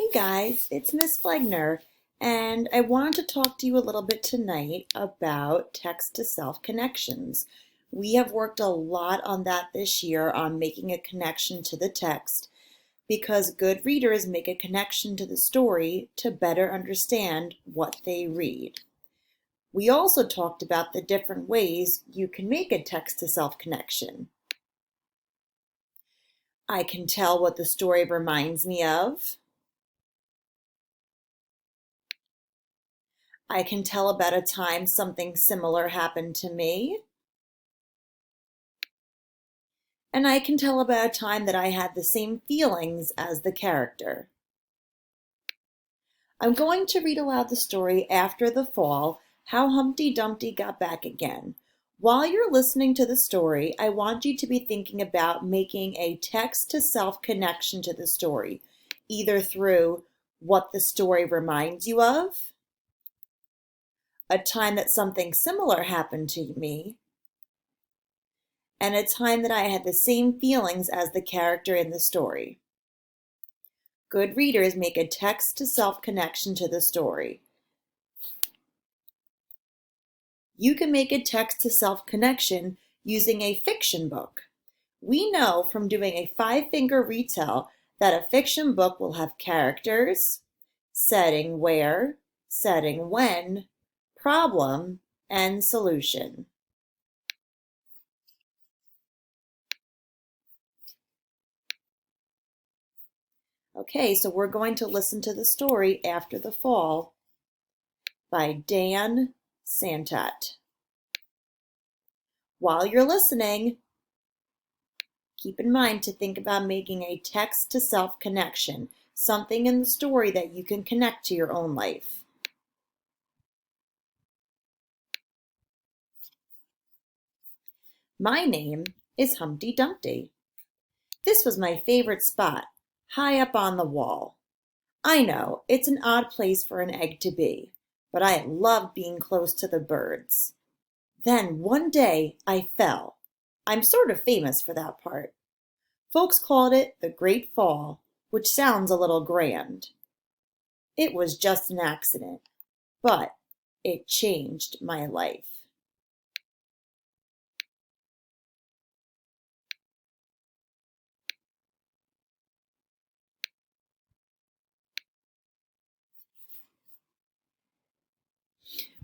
Hey guys, it's Miss Flegner, and I wanted to talk to you a little bit tonight about text-to-self connections. We have worked a lot on that this year on making a connection to the text because good readers make a connection to the story to better understand what they read. We also talked about the different ways you can make a text-to-self connection. I can tell what the story reminds me of. I can tell about a time something similar happened to me. And I can tell about a time that I had the same feelings as the character. I'm going to read aloud the story After the Fall, How Humpty Dumpty Got Back Again. While you're listening to the story, I want you to be thinking about making a text-to-self connection to the story, either through what the story reminds you of, a time that something similar happened to me, and a time that I had the same feelings as the character in the story. Good readers make a text-to-self connection to the story. You can make a text-to-self connection using a fiction book. We know from doing a 5-finger retell that a fiction book will have characters, setting where, setting when, problem, and solution. Okay, so we're going to listen to the story After the Fall by Dan Santat. While you're listening, keep in mind to think about making a text-to-self connection, something in the story that you can connect to your own life. My name is Humpty Dumpty. This was my favorite spot, high up on the wall. I know, it's an odd place for an egg to be, but I loved being close to the birds. Then one day I fell. I'm sort of famous for that part. Folks called it the Great Fall, which sounds a little grand. It was just an accident, but it changed my life.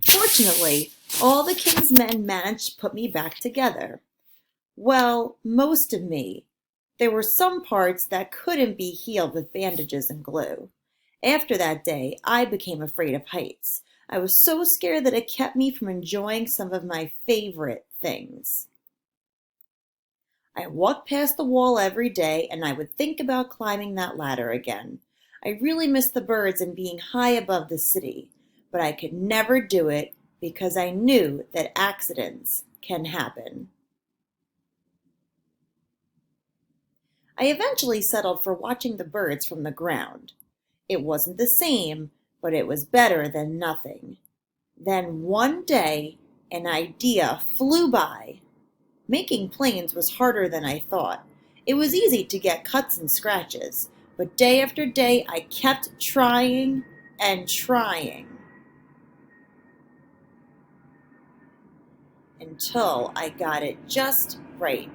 Fortunately, all the king's men managed to put me back together. Well, most of me. There were some parts that couldn't be healed with bandages and glue. After that day, I became afraid of heights. I was so scared that it kept me from enjoying some of my favorite things. I walked past the wall every day and I would think about climbing that ladder again. I really missed the birds and being high above the city, but I could never do it because I knew that accidents can happen. I eventually settled for watching the birds from the ground. It wasn't the same, but it was better than nothing. Then one day, an idea flew by. Making planes was harder than I thought. It was easy to get cuts and scratches, but day after day I kept trying and trying until I got it just right.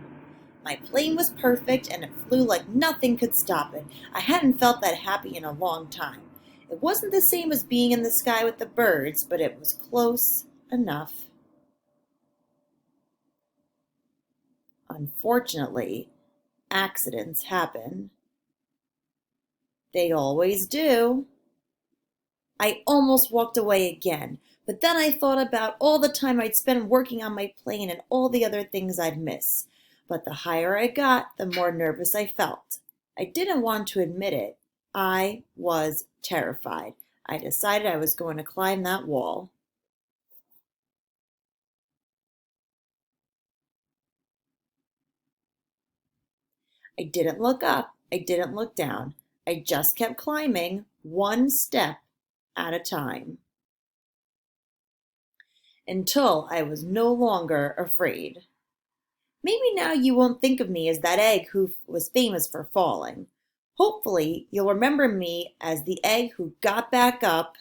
My plane was perfect and it flew like nothing could stop it. I hadn't felt that happy in a long time. It wasn't the same as being in the sky with the birds, but it was close enough. Unfortunately, accidents happen. They always do. I almost walked away again, but then I thought about all the time I'd spent working on my plane and all the other things I'd miss. But the higher I got, the more nervous I felt. I didn't want to admit it. I was terrified. I decided I was going to climb that wall. I didn't look up. I didn't look down. I just kept climbing, one step at a time, until I was no longer afraid. Maybe now you won't think of me as that egg who was famous for falling. Hopefully, you'll remember me as the egg who got back up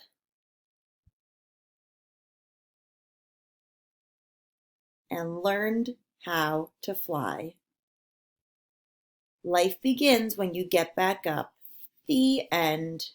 and learned how to fly. Life begins when you get back up. The end.